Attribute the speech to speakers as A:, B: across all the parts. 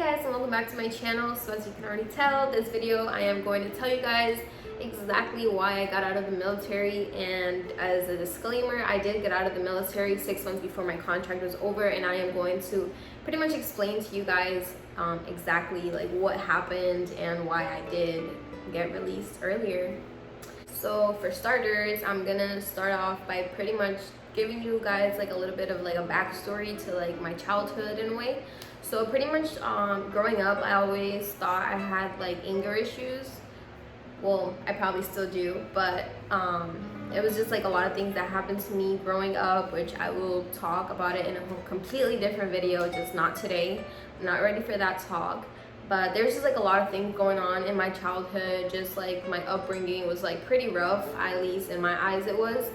A: guys, and welcome back to my channel. So as you can already tell, this video I am going to tell you guys exactly why I got out of the military. And as a disclaimer, I did get out of the military 6 months before my contract was over, and I am going to pretty much explain to you guys exactly like what happened and why I did get released earlier. So for starters, I'm gonna start off by pretty much giving you guys like a little bit of like a backstory to like my childhood in a way. So pretty much growing up, I always thought I had like anger issues. Well, I probably still do, but it was just like a lot of things that happened to me growing up, which I will talk about it in a completely different video, just not today. I'm not ready for that talk. But there's just like a lot of things going on in my childhood. Just like my upbringing was like pretty rough, at least in my eyes it was.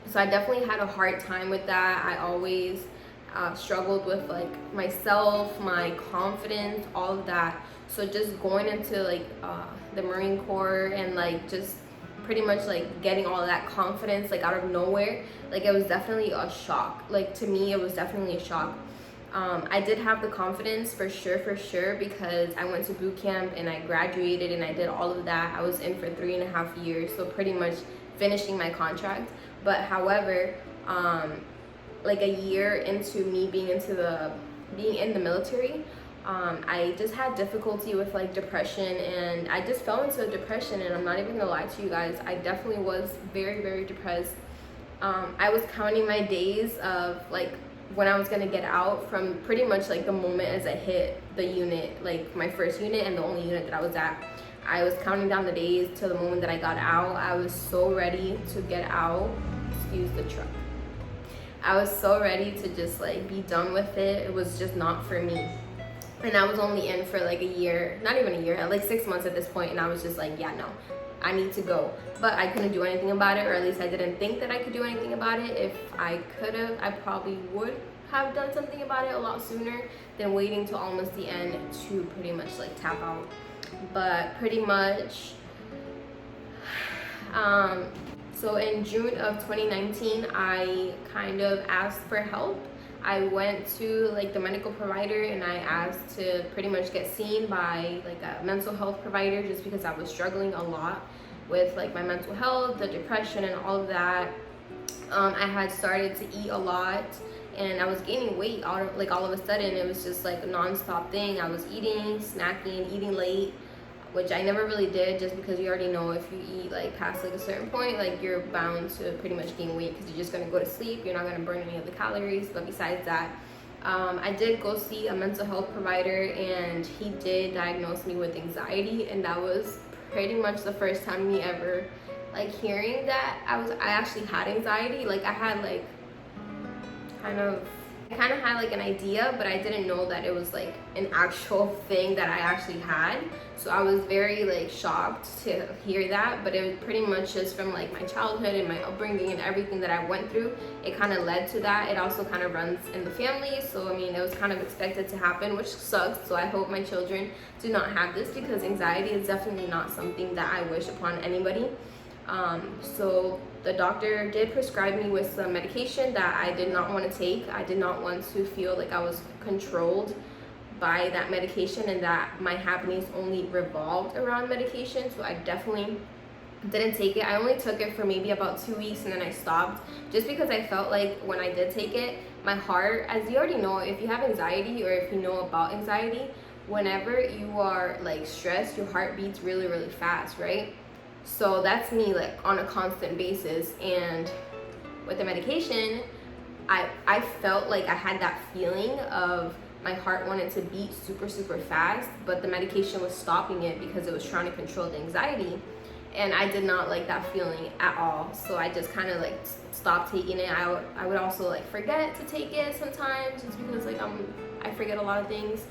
A: So I definitely had a hard time with that. I always struggled with like myself, my confidence, all of that. So just going into like the Marine Corps and like just pretty much like getting all of that confidence like out of nowhere, like it was definitely a shock. Like to me, it was definitely a shock. I did have the confidence for sure, because I went to boot camp and I graduated and I did all of that. I was in for 3.5 years, so pretty much finishing my contract. But however, like a year into me being in the military, I just had difficulty with like depression, and I just fell into a depression. And I'm not even gonna lie to you guys, I definitely was very depressed. I was counting my days of like when I was gonna get out, from pretty much like the moment as I hit the unit, like my first unit and the only unit that I was at. I was counting down the days till the moment that I got out. I was so ready to get out. Excuse the truck. I was so ready to just like be done with it. It was just not for me. And I was only in for like a year, not even a year, like 6 months at this point, and I was just like, yeah, no, I need to go. But I couldn't do anything about it, or at least I didn't think that I could do anything about it. If I could have, I probably would have done something about it a lot sooner than waiting till almost the end to pretty much like tap out. But pretty much, so in June of 2019, I kind of asked for help. I went to like the medical provider and I asked to pretty much get seen by like a mental health provider, just because I was struggling a lot with like my mental health, the depression and all of that. I had started to eat a lot and I was gaining weight all of a sudden. It was just like a non-stop thing. I was eating, snacking, eating late, which I never really did, just because you already know if you eat like past like a certain point, like you're bound to pretty much gain weight, because you're just gonna go to sleep, you're not gonna burn any of the calories. But besides that, I did go see a mental health provider, and he did diagnose me with anxiety, and that was pretty much the first time me ever like hearing that I actually had anxiety. Like I had like I kind of had like an idea, but I didn't know that it was like an actual thing that I actually had. So I was very like shocked to hear that. But it was pretty much just from like my childhood and my upbringing and everything that I went through, it kind of led to that. It also kind of runs in the family, so I mean it was kind of expected to happen, which sucks. So I hope my children do not have this, because anxiety is definitely not something that I wish upon anybody. So the doctor did prescribe me with some medication that I did not want to take. I did not want to feel like I was controlled by that medication and that my happiness only revolved around medication. So I definitely didn't take it. I only took it for maybe about 2 weeks and then I stopped, just because I felt like when I did take it, my heart, as you already know, if you have anxiety or if you know about anxiety, whenever you are like stressed, your heart beats really fast, right? So that's me like on a constant basis. And with the medication, I felt like I had that feeling of my heart wanted to beat super fast, but the medication was stopping it because it was trying to control the anxiety. And I did not like that feeling at all. So I just kind of like stopped taking it. I would also like forget to take it sometimes, just because like I forget a lot of things.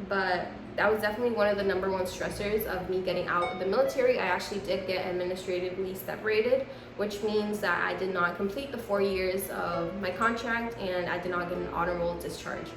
A: But that was definitely one of the number one stressors of me getting out of the military. I actually did get administratively separated, which means that I did not complete the 4 years of my contract and I did not get an honorable discharge.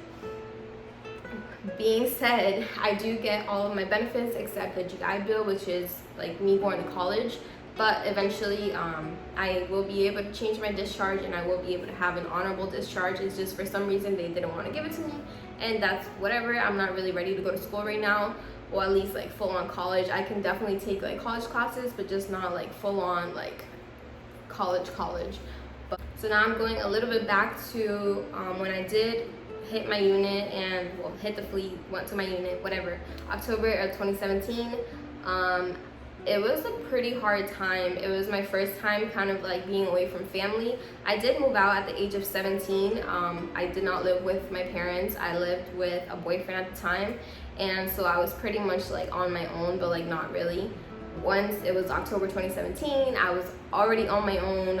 A: Being said, I do get all of my benefits except the GI Bill, which is like me going to college. But eventually I will be able to change my discharge and I will be able to have an honorable discharge. It's just for some reason they didn't want to give it to me, and that's whatever. I'm not really ready to go to school right now, or at least like full on college. I can definitely take like college classes, but just not like full on like college. But so now I'm going a little bit back to when I did hit my unit and hit the fleet, went to my unit, whatever, October of 2017. It was a pretty hard time. It was my first time kind of like being away from family. I did move out at the age of 17. I did not live with my parents. I lived with a boyfriend at the time, and so I was pretty much like on my own, but like not really. Once it was October 2017, I was already on my own.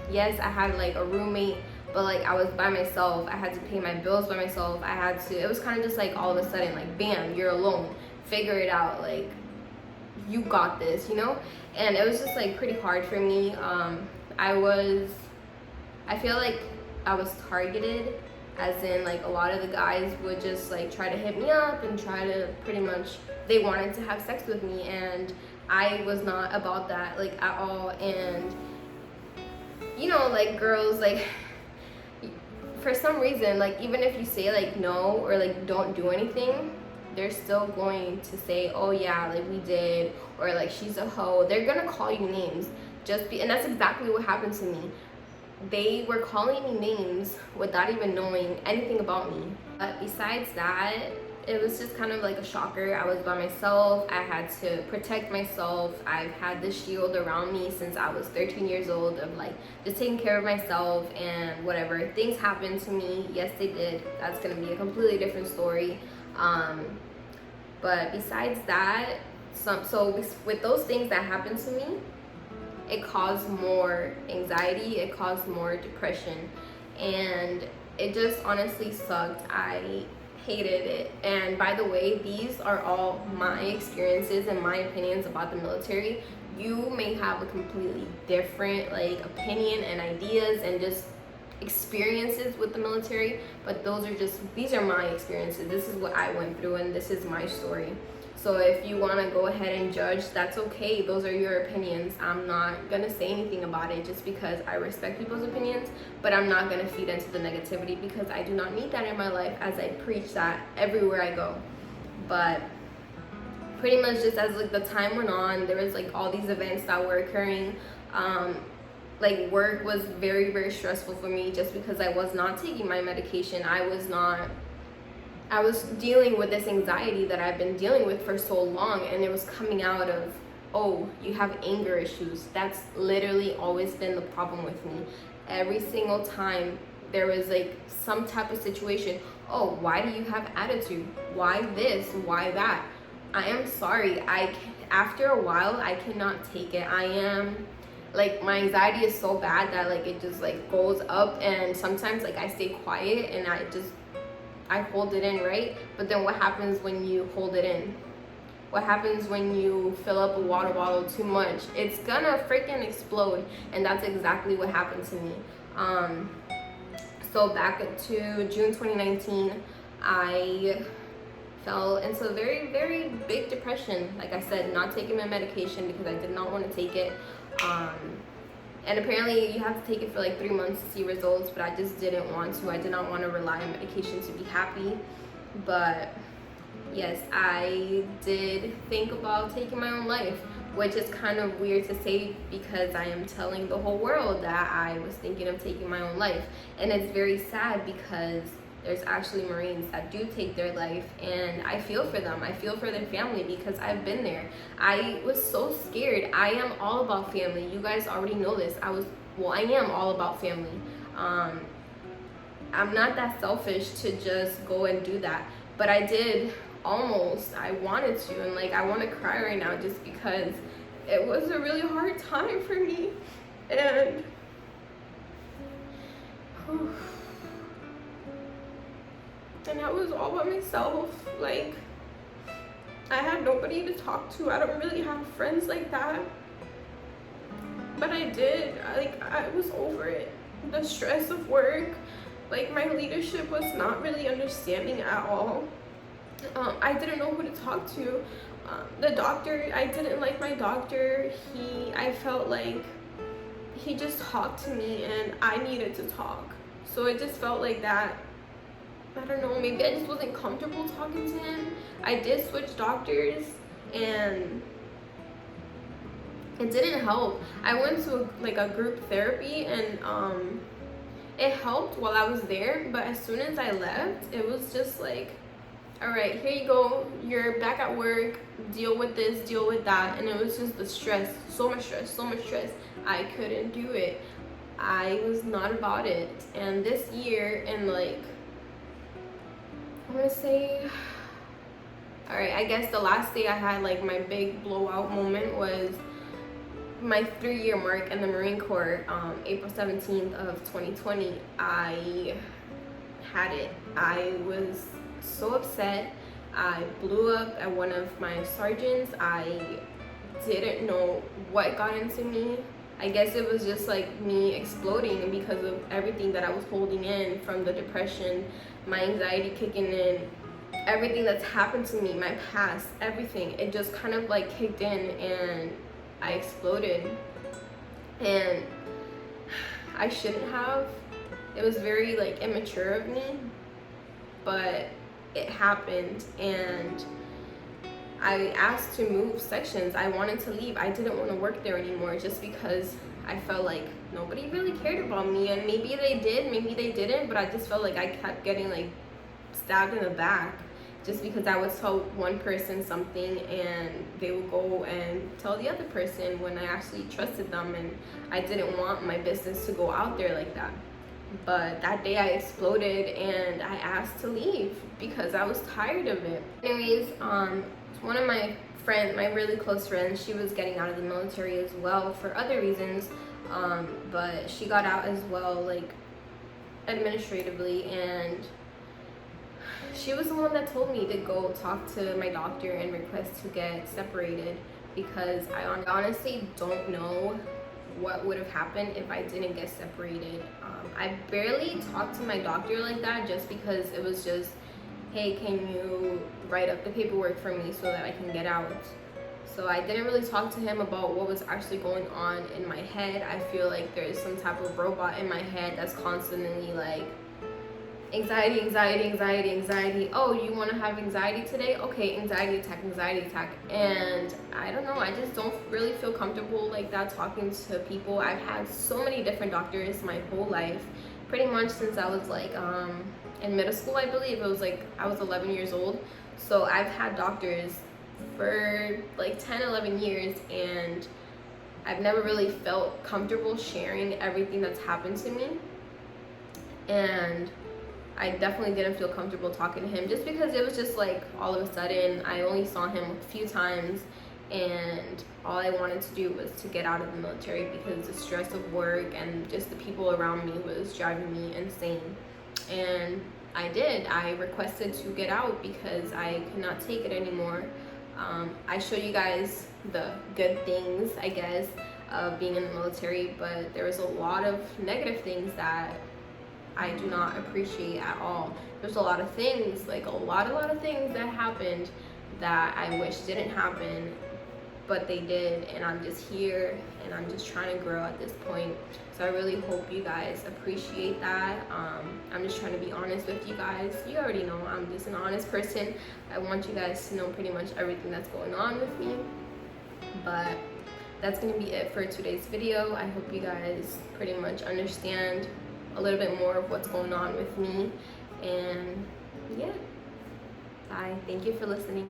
A: Yes, I had like a roommate, but like I was by myself. I had to pay my bills by myself. It was kind of just like all of a sudden like bam, you're alone, figure it out, like you got this, you know? And it was just like pretty hard for me. I feel like I was targeted, as in like a lot of the guys would just like try to hit me up and try to they wanted to have sex with me, and I was not about that like at all. And you know, like girls, like for some reason, like even if you say like no or like don't do anything, they're still going to say, oh yeah, like we did, or like she's a hoe. They're gonna call you names and that's exactly what happened to me. They were calling me names without even knowing anything about me. But besides that, it was just kind of like a shocker. I was by myself. I had to protect myself. I've had this shield around me since I was 13 years old of like just taking care of myself and whatever. Things happened to me. Yes, they did. That's gonna be a completely different story. But besides that, so with those things that happened to me, it caused more anxiety, it caused more depression, and it just honestly sucked. I hated it. And by the way, these are all my experiences and my opinions about the military. You may have a completely different like opinion and ideas and just experiences with the military, but these are my experiences. This is what I went through and this is my story. So if you want to go ahead and judge, that's okay. Those are your opinions. I'm not gonna say anything about it just because I respect people's opinions, but I'm not gonna feed into the negativity because I do not need that in my life, as I preach that everywhere I go. But pretty much just as like the time went on, there was like all these events that were occurring. Like work was very, very stressful for me just because I was not taking my medication. I was dealing with this anxiety that I've been dealing with for so long, and it was coming out of, oh, you have anger issues. That's literally always been the problem with me. Every single time there was like some type of situation, oh, why do you have attitude? Why this? Why that? I am sorry. After a while, I cannot take it. Like my anxiety is so bad that like it just like goes up, and sometimes like I stay quiet and I hold it in, right? But then what happens when you hold it in? What happens when you fill up a water bottle too much? It's gonna freaking explode, and that's exactly what happened to me. So back to June 2019, I fell into a very, very big depression. Like I said, not taking my medication because I did not want to take it. And apparently you have to take it for like 3 months to see results, but I just didn't want to. I did not want to rely on medication to be happy. But yes, I did think about taking my own life, which is kind of weird to say because I am telling the whole world that I was thinking of taking my own life. And it's very sad because there's actually Marines that do take their life, and I feel for them. I feel for their family because I've been there. I was so scared. I am all about family. You guys already know this. I am all about family. I'm not that selfish to just go and do that, but I did almost. I wanted to, and like I want to cry right now just because it was a really hard time for me. And I was all by myself. Like, I had nobody to talk to. I don't really have friends like that, but I did. I was over it. The stress of work, like my leadership was not really understanding at all. I didn't know who to talk to. The doctor, I didn't like my doctor. I felt like he just talked to me and I needed to talk. So it just felt like that. I don't know, maybe I just wasn't comfortable talking to him. I did switch doctors and it didn't help. I went to a group therapy and it helped while I was there, but as soon as I left, it was just like, all right, here you go, you're back at work, deal with this, deal with that. And it was just the stress, so much stress, so much stress. I couldn't do it. I was not about it. And this year, in like, I want to say, all right, I guess the last day I had like my big blowout moment was my 3-year mark in the Marine Corps. April 17th of 2020, I had it. I was so upset. I blew up at one of my sergeants. I didn't know what got into me. I guess it was just like me exploding because of everything that I was holding in, from the depression, my anxiety kicking in, everything that's happened to me, my past, everything. It just kind of like kicked in and I exploded. And I shouldn't have. It was very like immature of me, but it happened. And I asked to move sections. I wanted to leave. I didn't want to work there anymore just because I felt like nobody really cared about me. And maybe they did, maybe they didn't, but I just felt like I kept getting like stabbed in the back just because I would tell one person something and they would go and tell the other person when I actually trusted them, and I didn't want my business to go out there like that. But that day I exploded and I asked to leave because I was tired of it. Anyways, one of my friends, my really close friends, she was getting out of the military as well for other reasons, but she got out as well, like administratively, and she was the one that told me to go talk to my doctor and request to get separated, because I honestly don't know what would have happened if I didn't get separated. I barely talked to my doctor like that just because it was just, hey, can you write up the paperwork for me so that I can get out? So I didn't really talk to him about what was actually going on in my head. I feel like there's some type of robot in my head that's constantly like, anxiety, anxiety, anxiety, anxiety. Oh, you want to have anxiety today? Okay, anxiety attack, anxiety attack. And I don't know, I just don't really feel comfortable like that talking to people. I've had so many different doctors my whole life, pretty much since I was like in middle school. I believe it was like I was 11 years old. So I've had doctors for like 10, 11 years, and I've never really felt comfortable sharing everything that's happened to me. And I definitely didn't feel comfortable talking to him just because it was just like all of a sudden I only saw him a few times, and all I wanted to do was to get out of the military because the stress of work and just the people around me was driving me insane. And I did. I requested to get out because I could not take it anymore. I show you guys the good things, I guess, of being in the military, but there was a lot of negative things that I do not appreciate at all. There's a lot of things, like a lot of things that happened that I wish didn't happen, but they did, and I'm just here and I'm just trying to grow at this point. So I really hope you guys appreciate that. I'm just trying to be honest with you guys. You already know I'm just an honest person. I want you guys to know pretty much everything that's going on with me. But that's gonna be it for today's video. I hope you guys pretty much understand a little bit more of what's going on with me. And yeah, bye. Thank you for listening.